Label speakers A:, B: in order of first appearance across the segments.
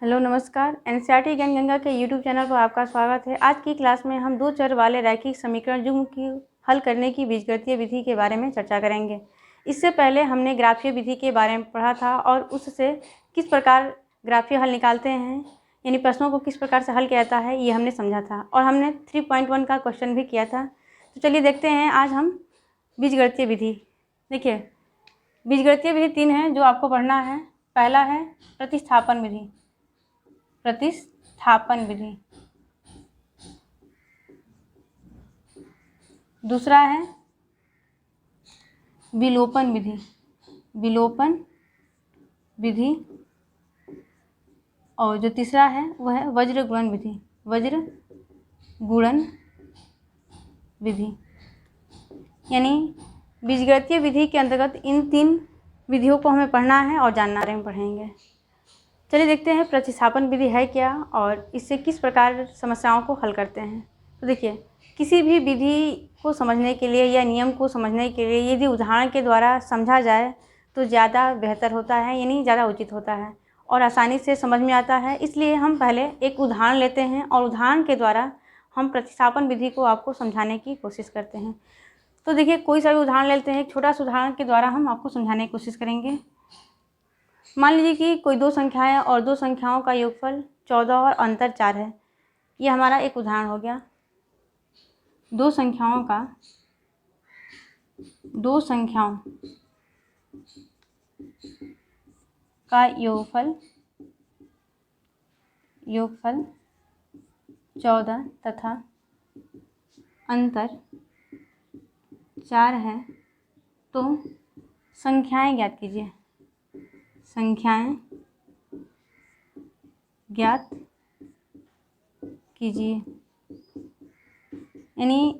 A: Hello नमस्कार। NCERT ज्ञान-गंगा के YouTube channel पर आपका स्वागत है। आज की क्लास में हम दो चर वाले रैखिक समीकरण युग्म की हल करने की बीजगणितीय विधि के बारे में चर्चा करेंगे। इससे पहले हमने ग्राफीय विधि के बारे में पढ़ा था और उससे किस प्रकार ग्राफीय हल निकालते हैं, यानी प्रश्नों को किस प्रकार से हल किया जाता है, ये हमने समझा था और हमने 3.1 का क्वेश्चन भी किया था। तो चलिए देखते हैं आज हम बीजगणितीय विधि। देखिए, बीजगणितीय विधि 3 है जो आपको पढ़ना है। पहला है प्रतिस्थापन विधि, प्रतिस्थापन विधि। दूसरा है विलोपन विधि, विलोपन विधि। और जो तीसरा है वह है वज्र गुणन विधि, वज्र गुणन विधि। यानी बीजगणितीय विधि के अंतर्गत इन 3 विधियों को हमें पढ़ना है और जानने में पढ़ेंगे। चलिए देखते हैं प्रतिस्थापन विधि है क्या और इससे किस प्रकार समस्याओं को हल करते हैं। तो देखिए, किसी भी विधि को समझने के लिए या नियम को समझने के लिए यदि उदाहरण के द्वारा समझा जाए तो ज़्यादा बेहतर होता है, यानी ज़्यादा उचित होता है और आसानी से समझ में आता है। इसलिए हम पहले एक उदाहरण लेते हैं और उदाहरण के द्वारा हम प्रतिस्थापन विधि को आपको समझाने की कोशिश करते हैं। तो देखिए, कोई सा भी उदाहरण लेते हैं, एक छोटा सा उदाहरण के द्वारा हम आपको समझाने की कोशिश करेंगे। मान लीजिए कि कोई दो संख्याएं और दो संख्याओं का योगफल 14 और अंतर 4 है। ये हमारा एक उदाहरण हो गया। दो संख्याओं का योगफल 14 तथा अंतर 4 है। तो संख्याएं ज्ञात कीजिए, संख्याएं ज्ञात कीजिए। यानी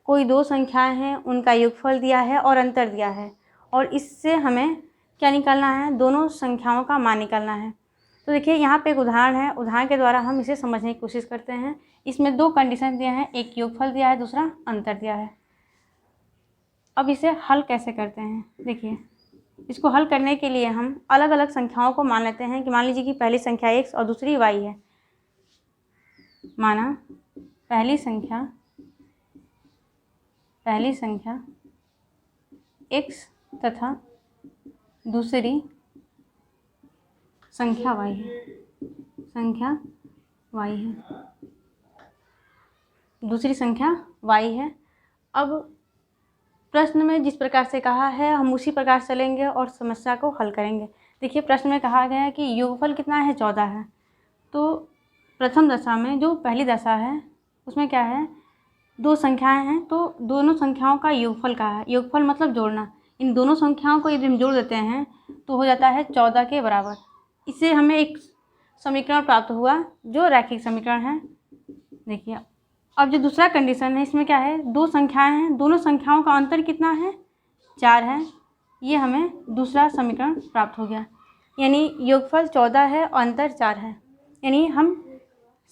A: कोई दो संख्याएं हैं, उनका योगफल दिया है और अंतर दिया है और इससे हमें क्या निकालना है, दोनों संख्याओं का मान निकालना है। तो देखिए, यहाँ पे एक उदाहरण है, उदाहरण के द्वारा हम इसे समझने की कोशिश करते हैं। इसमें दो कंडीशन दिए हैं, एक योगफल दिया है, दूसरा अंतर दिया है। अब इसे हल कैसे करते हैं, देखिए, इसको हल करने के लिए हम अलग अलग संख्याओं को मान लेते हैं कि मान लीजिए कि पहली संख्या x और दूसरी y है। माना पहली संख्या x तथा दूसरी संख्या y है, दूसरी संख्या y है। अब प्रश्न में जिस प्रकार से कहा है हम उसी प्रकार से चलेंगे और समस्या को हल करेंगे। देखिए, प्रश्न में कहा गया है कि योगफल कितना है, 14 है। तो प्रथम दशा में जो पहली दशा है उसमें क्या है, दो संख्याएं हैं तो दोनों संख्याओं का योगफल कहा है। योगफल मतलब जोड़ना। इन दोनों संख्याओं को यदि हम जोड़ देते हैं तो हो जाता है 14 के बराबर। इससे हमें एक समीकरण प्राप्त हुआ जो रैखिक समीकरण है। देखिए, अब जो दूसरा कंडीशन है इसमें क्या है, दो संख्याएं हैं, दोनों संख्याओं का अंतर कितना है, 4 है। ये हमें दूसरा समीकरण प्राप्त हो गया। यानी योगफल 14 है और अंतर 4 है। यानी हम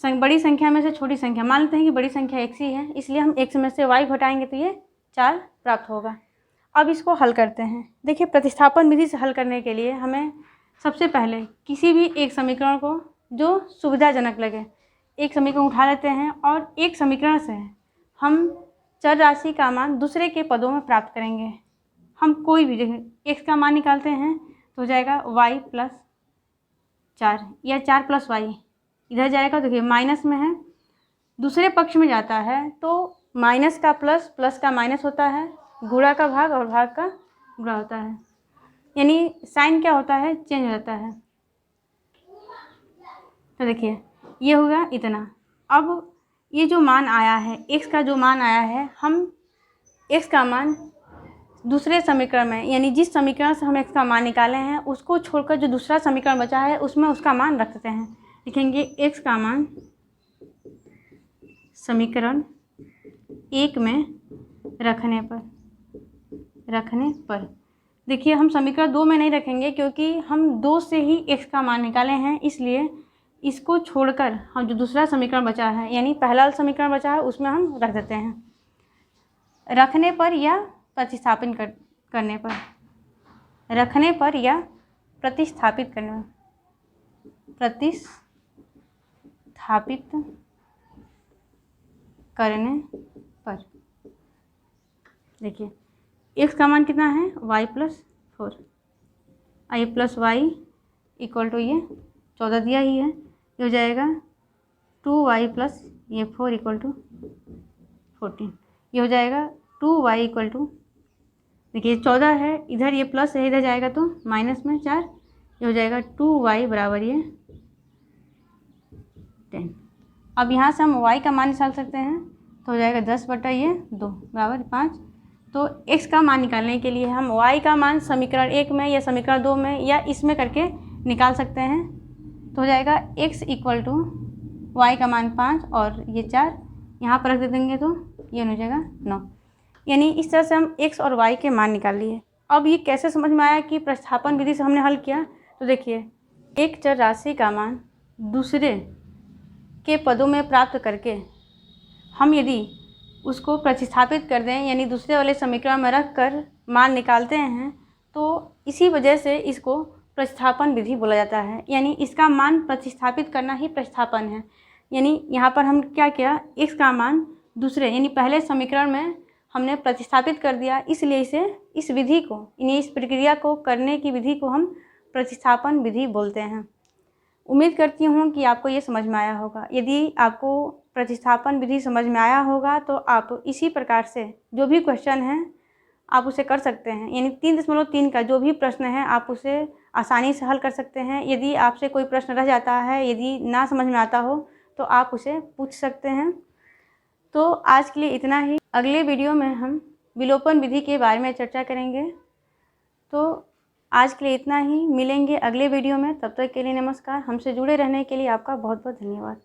A: बड़ी संख्या में से छोटी संख्या मान लेते हैं कि बड़ी संख्या x ही है, इसलिए हम x में से y घटाएंगे तो ये 4 प्राप्त होगा। अब इसको हल करते हैं। देखिए, प्रतिस्थापन विधि से हल करने के लिए हमें सबसे पहले किसी भी एक समीकरण को जो सुविधाजनक लगे, एक समीकरण उठा लेते हैं और एक समीकरण से हम चर राशि का मान दूसरे के पदों में प्राप्त करेंगे। हम कोई भी जगह x का मान निकालते हैं तो हो जाएगा y + 4 या 4 + y। इधर जाएगा, देखिए माइनस में है, दूसरे पक्ष में जाता है तो माइनस का प्लस, प्लस का माइनस होता है, गुणा का भाग और भाग का गुणा होता है। यानी साइन क्या होता है, चेंज हो जाता है। तो देखिए, ये होगा इतना। अब ये जो मान आया है, x का जो मान आया है, हम x का मान दूसरे समीकरण में, यानी जिस समीकरण से हम x का मान निकाले हैं उसको छोड़कर जो दूसरा समीकरण बचा है उसमें उसका मान रख देते हैं। लिखेंगे x का मान समीकरण 1 में रखने पर देखिए, हम समीकरण 2 में नहीं रखेंगे क्योंकि हम 2 से ही x का मान निकाले हैं, इसलिए इसको छोड़कर हम जो दूसरा समीकरण बचा है, यानी पहला समीकरण बचा है, उसमें हम रख देते हैं। रखने पर या प्रतिस्थापित करने पर, रखने पर या प्रतिस्थापित करने पर। प्रतिस्थापित करने पर देखिए x का मान कितना है y+4, i plus y equal to ये 14 दिया ही है, ये हो जाएगा 2y प्लस ये 4 इक्वल टू 14, ये हो जाएगा 2y इक्वल टू, देखिए 14 है, इधर ये प्लस है, इधर जाएगा तो माइनस में 4, ये हो जाएगा 2y बराबर ये 10। अब यहाँ से हम y का मान निकाल सकते हैं, तो हो जाएगा 10 बटा ये 2 बराबर 5। तो x का मान निकालने के लिए हम y का मान समीकरण 1 में या समीकरण 2 में या इसमें करके निकाल सकते हैं। तो हो जाएगा x इक्वल टू y का मान 5 और ये 4 यहाँ पर रख दे देंगे तो ये हो जाएगा 9। यानी इस तरह से हम x और y के मान निकाल लिए। अब ये कैसे समझ में आया कि प्रतिस्थापन विधि से हमने हल किया, तो देखिए एक चर राशि का मान दूसरे के पदों में प्राप्त करके हम यदि उसको प्रतिस्थापित कर दें यानी दूसरे वाले समीकरण में रख कर मान निकालते हैं, तो इसी वजह से इसको प्रतिस्थापन विधि बोला जाता है। यानी इसका मान प्रतिस्थापित करना ही प्रतिस्थापन है। यानी यहाँ पर हम क्या किया, x का मान दूसरे यानी पहले समीकरण में हमने प्रतिस्थापित कर दिया, इसलिए इस विधि को यानी इस प्रक्रिया को करने की विधि को हम प्रतिस्थापन विधि बोलते हैं। उम्मीद करती हूँ कि आपको ये समझ में आया होगा। यदि आपको प्रतिस्थापन विधि समझ में आया होगा तो आप इसी प्रकार से जो भी क्वेश्चन है आप उसे कर सकते हैं। यानी 3.3 का जो भी प्रश्न है आप उसे आसानी से हल कर सकते हैं। यदि आपसे कोई प्रश्न रह जाता है, यदि ना समझ में आता हो तो आप उसे पूछ सकते हैं। तो आज के लिए इतना ही। अगले वीडियो में हम विलोपन विधि के बारे में चर्चा करेंगे। तो आज के लिए इतना ही, मिलेंगे अगले वीडियो में। तब तक के लिए नमस्कार। हमसे जुड़े रहने के लिए आपका बहुत बहुत धन्यवाद।